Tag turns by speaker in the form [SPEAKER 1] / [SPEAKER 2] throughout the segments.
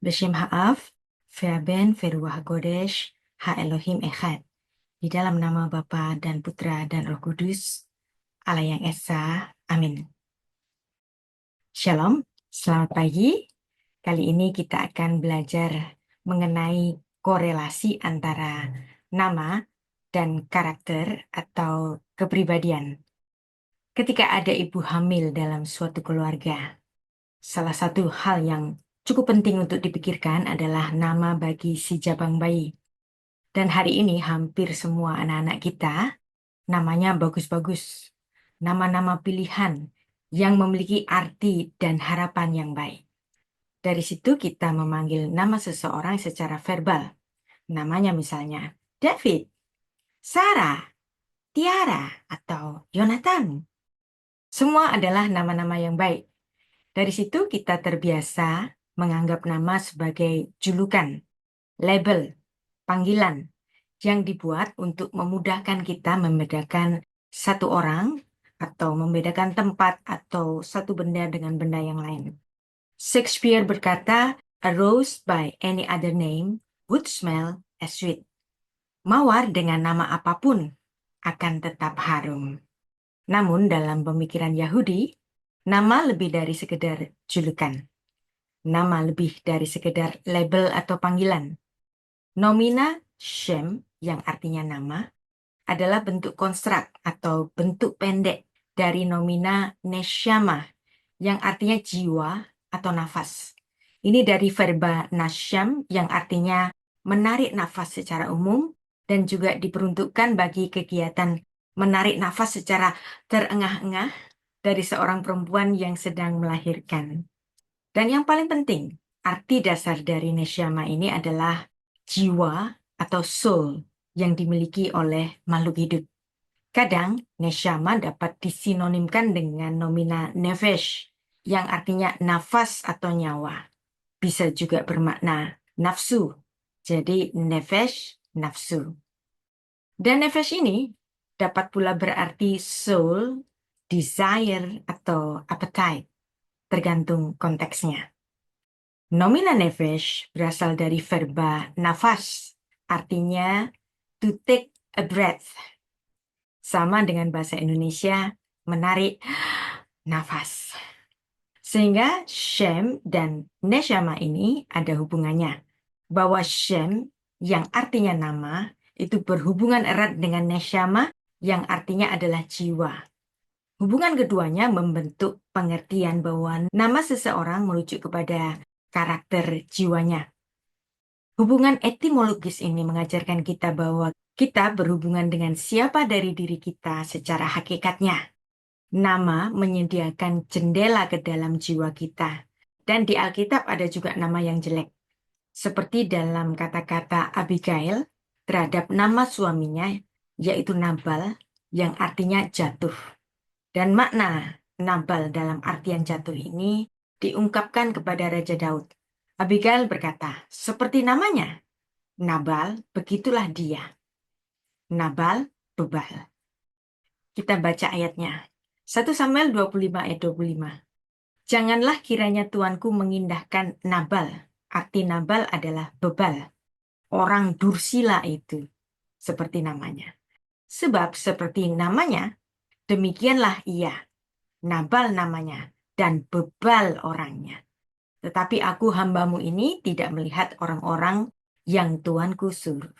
[SPEAKER 1] Beshem Ha'af, Ve'aben Veruah Kodesh, Ha Elohim Echad. Di dalam nama Bapa dan Putra dan Roh Kudus, Allah yang Esa. Amin. Shalom, selamat pagi. Kali ini kita akan belajar mengenai korelasi antara nama dan karakter atau kepribadian. Ketika ada ibu hamil dalam suatu keluarga, salah satu hal yang cukup penting untuk dipikirkan adalah nama bagi si jabang bayi. Dan hari ini hampir semua anak-anak kita namanya bagus-bagus. Nama-nama pilihan yang memiliki arti dan harapan yang baik. Dari situ kita memanggil nama seseorang secara verbal. Namanya misalnya David, Sarah, Tiara, atau Yonatan. Semua adalah nama-nama yang baik. Dari situ kita terbiasa menganggap nama sebagai julukan, label, panggilan yang dibuat untuk memudahkan kita membedakan satu orang atau membedakan tempat atau satu benda dengan benda yang lain. Shakespeare berkata, "A rose by any other name would smell as sweet." Mawar dengan nama apapun akan tetap harum. Namun dalam pemikiran Yahudi, nama lebih dari sekedar julukan. Nama lebih dari sekedar label atau panggilan. Nomina Shem, yang artinya nama, adalah bentuk konstrak atau bentuk pendek dari nomina Neshama, yang artinya jiwa atau nafas. Ini dari verba nasham, yang artinya menarik nafas secara umum, dan juga diperuntukkan bagi kegiatan menarik nafas secara terengah-engah dari seorang perempuan yang sedang melahirkan. Dan yang paling penting, arti dasar dari neshama ini adalah jiwa atau soul yang dimiliki oleh makhluk hidup. Kadang, neshama dapat disinonimkan dengan nomina nefesh, yang artinya nafas atau nyawa. Bisa juga bermakna nafsu, jadi nefesh, nafsu. Dan nefesh ini dapat pula berarti soul, desire, atau appetite, tergantung konteksnya. Nomina nefesh berasal dari verba nafas, artinya to take a breath. Sama dengan bahasa Indonesia, menarik nafas. Sehingga Shem dan Neshama ini ada hubungannya. Bahwa Shem yang artinya nama, itu berhubungan erat dengan Neshama yang artinya adalah jiwa. Hubungan keduanya membentuk pengertian bahwa nama seseorang merujuk kepada karakter jiwanya. Hubungan etimologis ini mengajarkan kita bahwa kita berhubungan dengan siapa dari diri kita secara hakikatnya. Nama menyediakan jendela ke dalam jiwa kita. Dan di Alkitab ada juga nama yang jelek. Seperti dalam kata-kata Abigail terhadap nama suaminya, yaitu Nabal, yang artinya jatuh. Dan makna Nabal dalam artian jatuh ini diungkapkan kepada Raja Daud. Abigail berkata, seperti namanya, Nabal, begitulah dia. Nabal, bebal. Kita baca ayatnya. 1 Samuel 25 ayat 25. Janganlah kiranya tuanku mengindahkan Nabal. Arti Nabal adalah bebal. Orang dursila itu. Seperti namanya. Sebab seperti namanya, demikianlah ia. Nabal namanya dan bebal orangnya. Tetapi aku hambamu ini tidak melihat orang-orang yang tuanku suruh.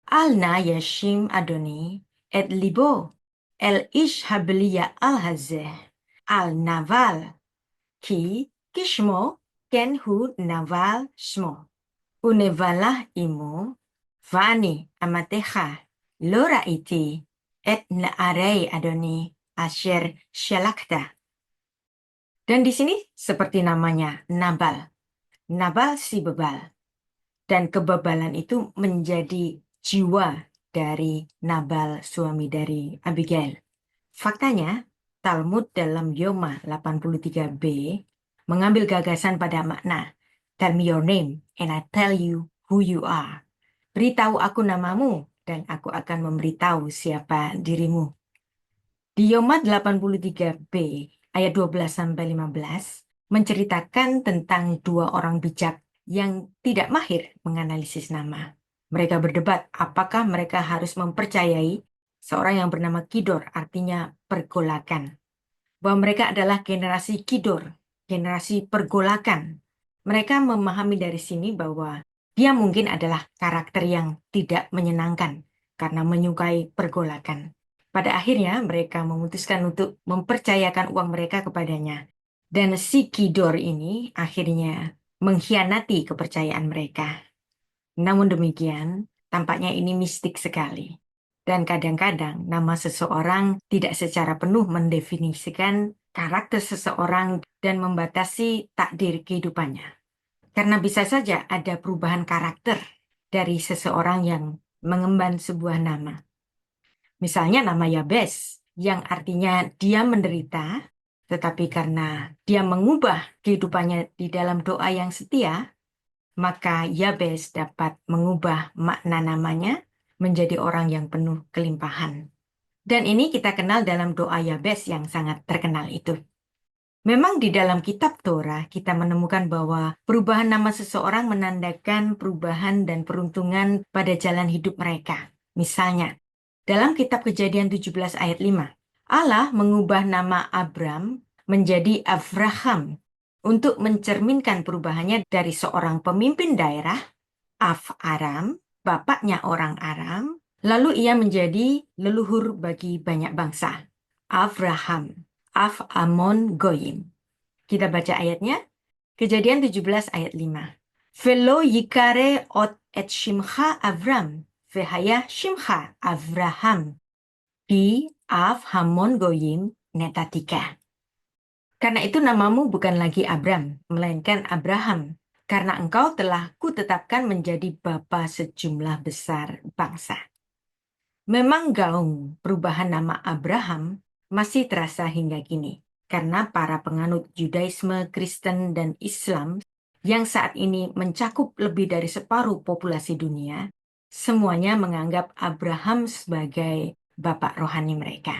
[SPEAKER 1] Alna yashim adoni et libo el ish habelia al hazeh al naval ki kishmo kenhu naval shmo unevalah imo vani amatecha lora iti et naarei adoni asher shalakta. Dan di sini seperti namanya Nabal. Nabal si bebal. Dan kebebalan itu menjadi jiwa dari Nabal, suami dari Abigail. Faktanya, Talmud dalam Yoma 83b mengambil gagasan pada makna, "Tell me your name and I tell you who you are." Beritahu aku namamu dan aku akan memberitahu siapa dirimu. Di Yoma 83b ayat 12-15, menceritakan tentang dua orang bijak yang tidak mahir menganalisis nama. Mereka berdebat apakah mereka harus mempercayai seorang yang bernama Kidor, artinya pergolakan. Bahwa mereka adalah generasi Kidor, generasi pergolakan. Mereka memahami dari sini bahwa dia mungkin adalah karakter yang tidak menyenangkan karena menyukai pergolakan. Pada akhirnya mereka memutuskan untuk mempercayakan uang mereka kepadanya. Dan si Kidor ini akhirnya mengkhianati kepercayaan mereka. Namun demikian, tampaknya ini mistik sekali. Dan kadang-kadang nama seseorang tidak secara penuh mendefinisikan karakter seseorang dan membatasi takdir kehidupannya. Karena bisa saja ada perubahan karakter dari seseorang yang mengemban sebuah nama. Misalnya nama Yabes, yang artinya dia menderita, tetapi karena dia mengubah kehidupannya di dalam doa yang setia, maka Yabes dapat mengubah makna namanya menjadi orang yang penuh kelimpahan. Dan ini kita kenal dalam doa Yabes yang sangat terkenal itu. Memang di dalam kitab Torah kita menemukan bahwa perubahan nama seseorang menandakan perubahan dan peruntungan pada jalan hidup mereka. Misalnya, dalam kitab Kejadian 17 ayat 5, Allah mengubah nama Abram menjadi Avraham untuk mencerminkan perubahannya dari seorang pemimpin daerah, Aram, bapaknya orang Aram, lalu ia menjadi leluhur bagi banyak bangsa. Avraham, Amon Goyim. Kita baca ayatnya, Kejadian 17 ayat 5. Velo yikare ot et shimcha Avram, vehaya shimcha Avraham, bi av hamon goyim netatika. Karena itu namamu bukan lagi Abram, melainkan Abraham, karena engkau telah kutetapkan menjadi bapa sejumlah besar bangsa. Memang gaung perubahan nama Abraham masih terasa hingga kini, karena para penganut Judaisme, Kristen, dan Islam yang saat ini mencakup lebih dari separuh populasi dunia, semuanya menganggap Abraham sebagai bapak rohani mereka.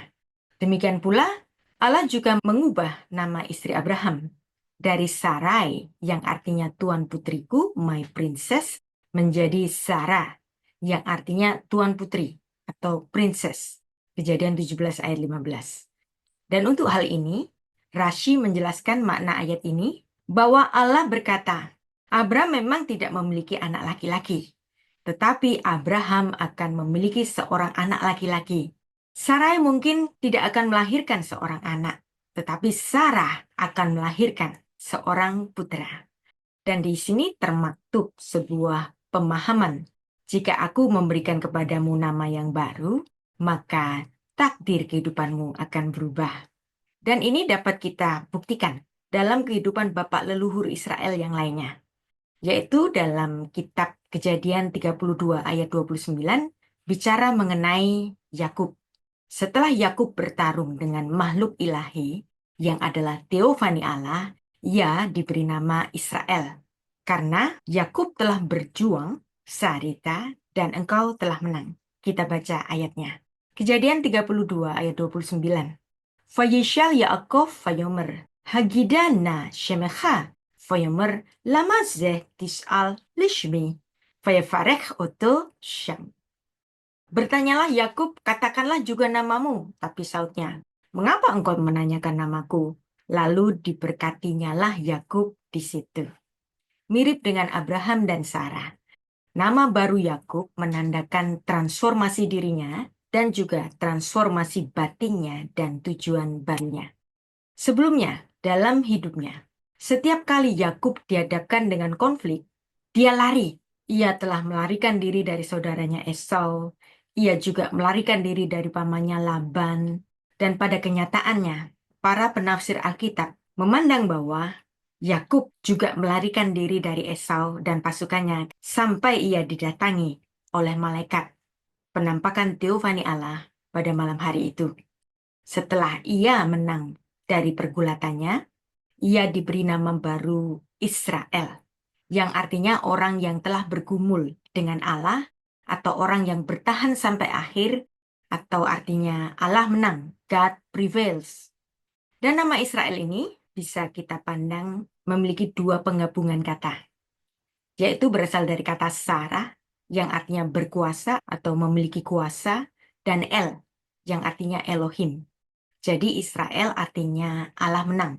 [SPEAKER 1] Demikian pula, Allah juga mengubah nama istri Abraham dari Sarai, yang artinya Tuan Putriku, my princess, menjadi Sarah, yang artinya Tuan Putri atau princess. Kejadian 17 ayat 15. Dan untuk hal ini, Rashi menjelaskan makna ayat ini bahwa Allah berkata, Abraham memang tidak memiliki anak laki-laki, tetapi Abraham akan memiliki seorang anak laki-laki. Sarai mungkin tidak akan melahirkan seorang anak, tetapi Sarah akan melahirkan seorang putra. Dan di sini termaktub sebuah pemahaman. Jika aku memberikan kepadamu nama yang baru, maka takdir kehidupanmu akan berubah. Dan ini dapat kita buktikan dalam kehidupan bapak leluhur Israel yang lainnya, yaitu dalam kitab Kejadian 32 ayat 29 bicara mengenai Yakub. Setelah Yakub bertarung dengan makhluk ilahi yang adalah teofani Allah, ia diberi nama Israel. Karena Yakub telah berjuang, Sarita, dan engkau telah menang. Kita baca ayatnya. Kejadian 32 ayat 29. Vayishal Yaakov vayomer, Hagidana shemecha, vayomer lamazeh tis'al lishmi, vayafarech oto sham. Bertanyalah Yakub, katakanlah juga namamu. Tapi sautnya, mengapa engkau menanyakan namaku? Lalu diberkatinyalah Yakub di situ. Mirip dengan Abraham dan Sarah. Nama baru Yakub menandakan transformasi dirinya dan juga transformasi batinnya dan tujuan barunya. Sebelumnya, dalam hidupnya, setiap kali Yakub dihadapkan dengan konflik, dia lari. Ia telah melarikan diri dari saudaranya Esau. Ia juga melarikan diri dari pamannya Laban. Dan pada kenyataannya, para penafsir Alkitab memandang bahwa Yakub juga melarikan diri dari Esau dan pasukannya sampai ia didatangi oleh malaikat penampakan teofani Allah pada malam hari itu. Setelah ia menang dari pergulatannya, ia diberi nama baru Israel, yang artinya orang yang telah bergumul dengan Allah atau orang yang bertahan sampai akhir, atau artinya Allah menang, God prevails. Dan nama Israel ini bisa kita pandang memiliki dua penggabungan kata, yaitu berasal dari kata Sarah yang artinya berkuasa atau memiliki kuasa, dan El yang artinya Elohim. Jadi Israel artinya Allah menang,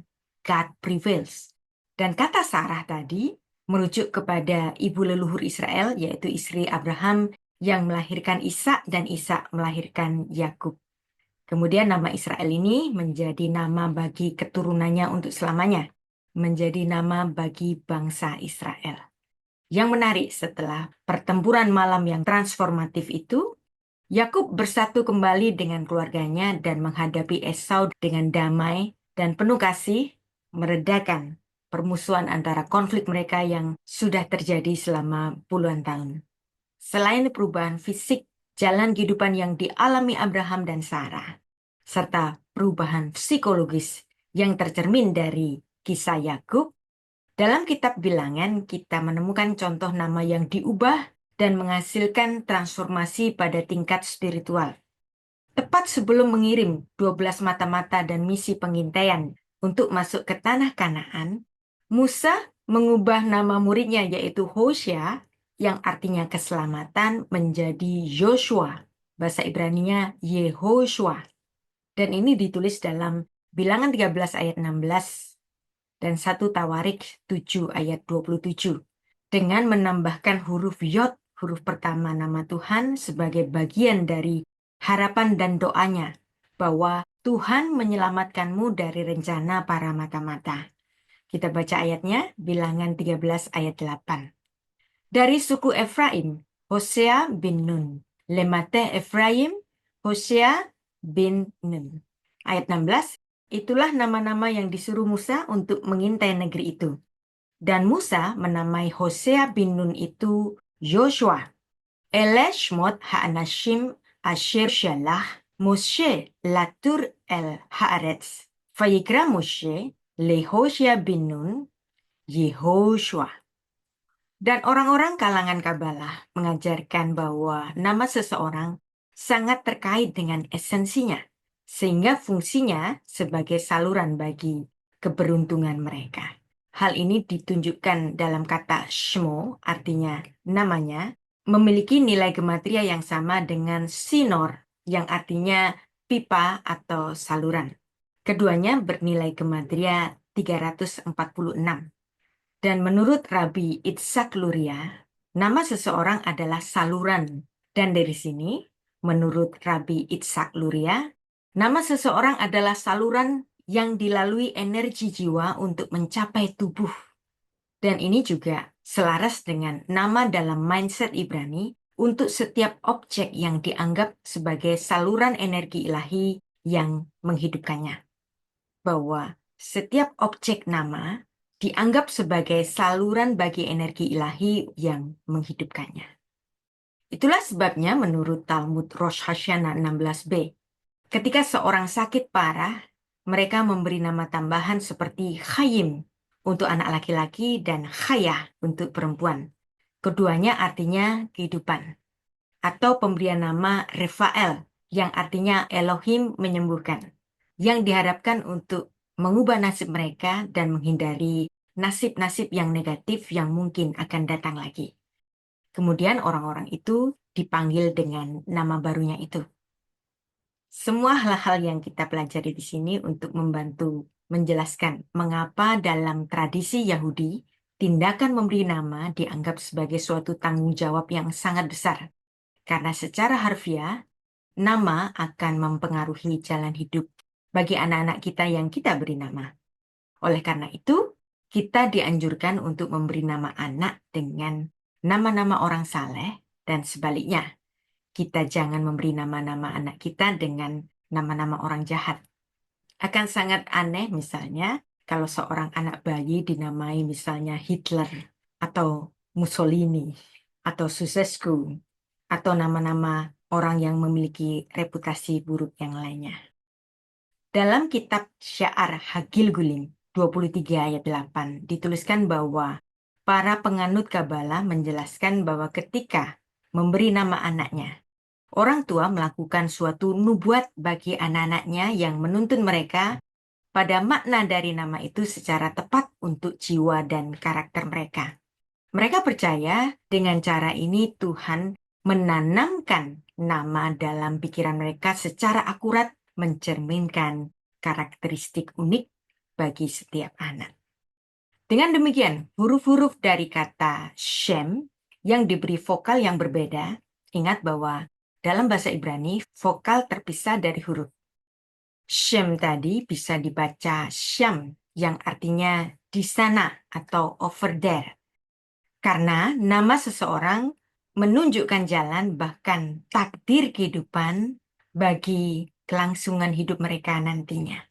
[SPEAKER 1] God prevails. Dan kata Sarah tadi merujuk kepada ibu leluhur Israel, yaitu istri Abraham yang melahirkan Ishak dan Ishak melahirkan Yakub. Kemudian nama Israel ini menjadi nama bagi keturunannya untuk selamanya, menjadi nama bagi bangsa Israel. Yang menarik, setelah pertempuran malam yang transformatif itu, Yakub bersatu kembali dengan keluarganya dan menghadapi Esau dengan damai dan penuh kasih, meredakan permusuhan antara konflik mereka yang sudah terjadi selama puluhan tahun. Selain perubahan fisik, jalan kehidupan yang dialami Abraham dan Sarah, serta perubahan psikologis yang tercermin dari kisah Yakub, dalam kitab Bilangan kita menemukan contoh nama yang diubah dan menghasilkan transformasi pada tingkat spiritual. Tepat sebelum mengirim 12 mata-mata dan misi pengintaian untuk masuk ke tanah Kanaan, Musa mengubah nama muridnya yaitu Hosea yang artinya keselamatan menjadi Yoshua. Bahasa Ibraninya Yehoshua. Dan ini ditulis dalam Bilangan 13 ayat 16 dan 1 Tawarik 7 ayat 27. Dengan menambahkan huruf Yod, huruf pertama nama Tuhan sebagai bagian dari harapan dan doanya bahwa Tuhan menyelamatkanmu dari rencana para mata-mata. Kita baca ayatnya, Bilangan 13 ayat 8. Dari suku Efraim, Hosea bin Nun. Lemate Efraim, Hosea bin Nun. Ayat 16, itulah nama-nama yang disuruh Musa untuk mengintai negeri itu. Dan Musa menamai Hosea bin Nun itu Yoshua. Ele shmot ha'anashim asher shalah Moshe latur el haaretz. Vayikra Moshe le Hosea bin Nun Yehoshua. Dan orang-orang kalangan Kabalah mengajarkan bahwa nama seseorang sangat terkait dengan esensinya, sehingga fungsinya sebagai saluran bagi keberuntungan mereka. Hal ini ditunjukkan dalam kata shmo, artinya namanya, memiliki nilai gematria yang sama dengan sinor, yang artinya pipa atau saluran. Keduanya bernilai gematria 346. Dan menurut Rabbi Itzhak Luria, nama seseorang adalah saluran. Dan dari sini, menurut Rabbi Itzhak Luria, nama seseorang adalah saluran yang dilalui energi jiwa untuk mencapai tubuh. Dan ini juga selaras dengan nama dalam mindset Ibrani untuk setiap objek yang dianggap sebagai saluran energi ilahi yang menghidupkannya. Bahwa setiap objek nama dianggap sebagai saluran bagi energi ilahi yang menghidupkannya. Itulah sebabnya menurut Talmud Rosh Hashanah 16b, ketika seorang sakit parah, mereka memberi nama tambahan seperti Chaim untuk anak laki-laki dan Chayah untuk perempuan. Keduanya artinya kehidupan. Atau pemberian nama Refael yang artinya Elohim menyembuhkan, yang diharapkan untuk mengubah nasib mereka dan menghindari nasib-nasib yang negatif yang mungkin akan datang lagi. Kemudian orang-orang itu dipanggil dengan nama barunya itu. Semua hal-hal yang kita pelajari di sini untuk membantu menjelaskan mengapa dalam tradisi Yahudi, tindakan memberi nama dianggap sebagai suatu tanggung jawab yang sangat besar. Karena secara harfiah, nama akan mempengaruhi jalan hidup bagi anak-anak kita yang kita beri nama. Oleh karena itu, kita dianjurkan untuk memberi nama anak dengan nama-nama orang saleh dan sebaliknya. Kita jangan memberi nama-nama anak kita dengan nama-nama orang jahat. Akan sangat aneh misalnya kalau seorang anak bayi dinamai misalnya Hitler atau Mussolini atau Ceausescu atau nama-nama orang yang memiliki reputasi buruk yang lainnya. Dalam kitab Syaar Hagil Gulim 23 ayat 8 dituliskan bahwa para penganut Kabbalah menjelaskan bahwa ketika memberi nama anaknya, orang tua melakukan suatu nubuat bagi anak-anaknya yang menuntun mereka pada makna dari nama itu secara tepat untuk jiwa dan karakter mereka. Mereka percaya dengan cara ini Tuhan menanamkan nama dalam pikiran mereka secara akurat, mencerminkan karakteristik unik bagi setiap anak. Dengan demikian, huruf-huruf dari kata Shem yang diberi vokal yang berbeda, ingat bahwa dalam bahasa Ibrani, vokal terpisah dari huruf. Shem tadi bisa dibaca Syam, yang artinya di sana atau over there. Karena nama seseorang menunjukkan jalan bahkan takdir kehidupan bagi kelangsungan hidup mereka nantinya.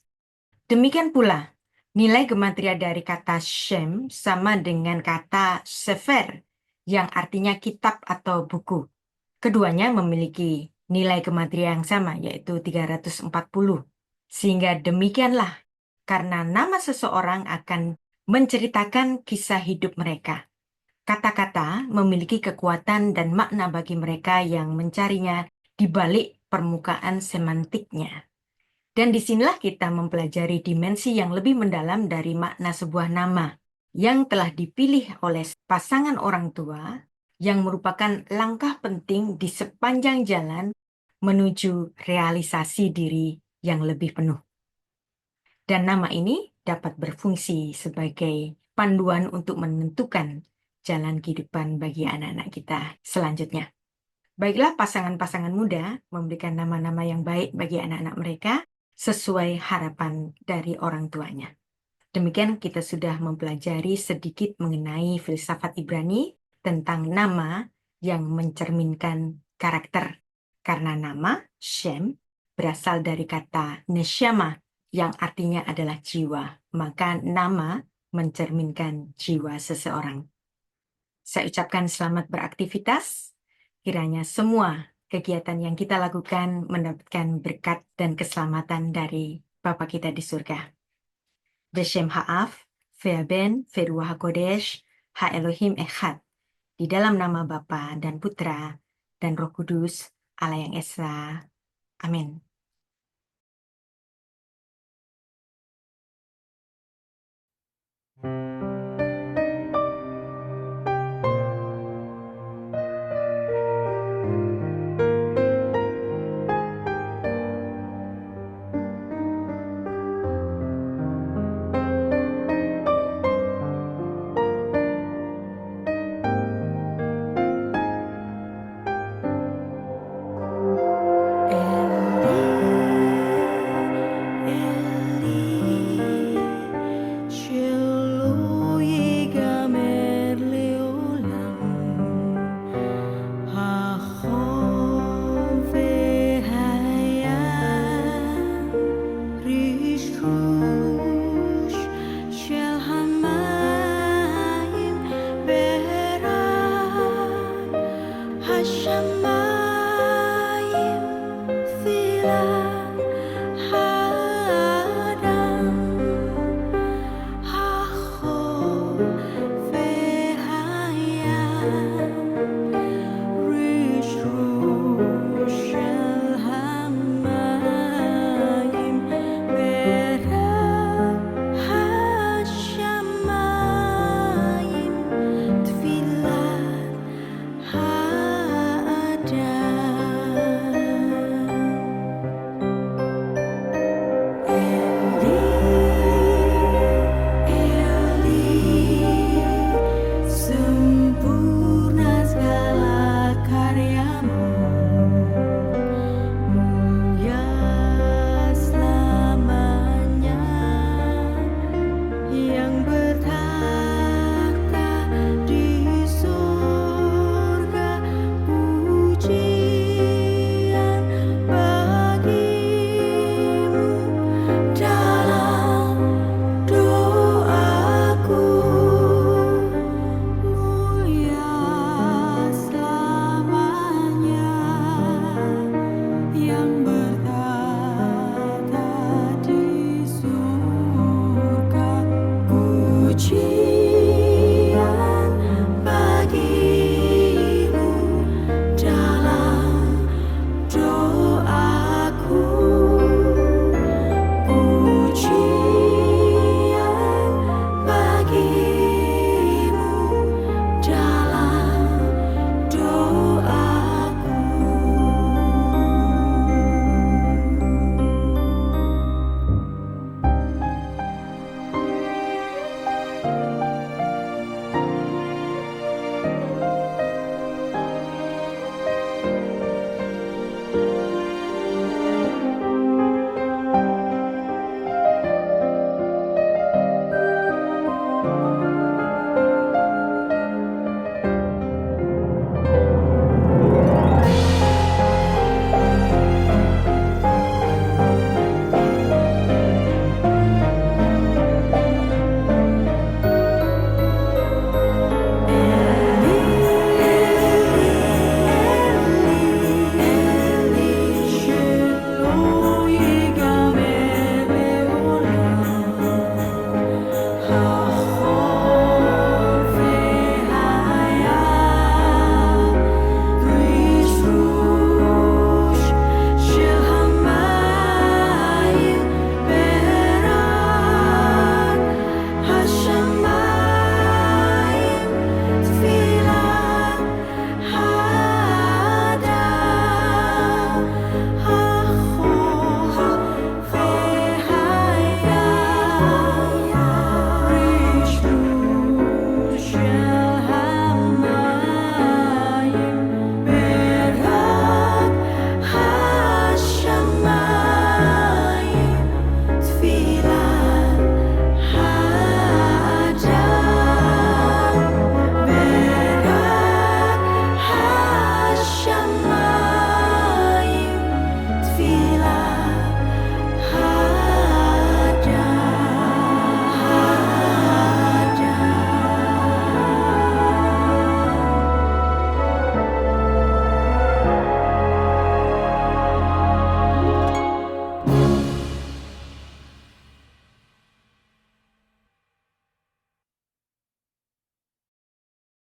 [SPEAKER 1] Demikian pula, nilai gematria dari kata Shem sama dengan kata Sefer, yang artinya kitab atau buku. Keduanya memiliki nilai gematria yang sama, yaitu 340. Sehingga demikianlah, karena nama seseorang akan menceritakan kisah hidup mereka. Kata-kata memiliki kekuatan dan makna bagi mereka yang mencarinya di balik permukaan semantiknya. Dan disinilah kita mempelajari dimensi yang lebih mendalam dari makna sebuah nama yang telah dipilih oleh pasangan orang tua yang merupakan langkah penting di sepanjang jalan menuju realisasi diri yang lebih penuh. Dan nama ini dapat berfungsi sebagai panduan untuk menentukan jalan kehidupan bagi anak-anak kita selanjutnya. Baiklah, pasangan-pasangan muda memberikan nama-nama yang baik bagi anak-anak mereka sesuai harapan dari orang tuanya. Demikian kita sudah mempelajari sedikit mengenai filsafat Ibrani tentang nama yang mencerminkan karakter. Karena nama, Shem, berasal dari kata neshama, yang artinya adalah jiwa. Maka nama mencerminkan jiwa seseorang. Saya ucapkan selamat beraktivitas. Kiranya semua kegiatan yang kita lakukan mendapatkan berkat dan keselamatan dari Bapa kita di surga. Beshem Ha'af, Ve'aben, Ve'ruah HaKodesh, Ha-Elohim Echad. Di dalam nama Bapa dan Putra dan Roh Kudus, Allah yang Esa. Amin.
[SPEAKER 2] Puji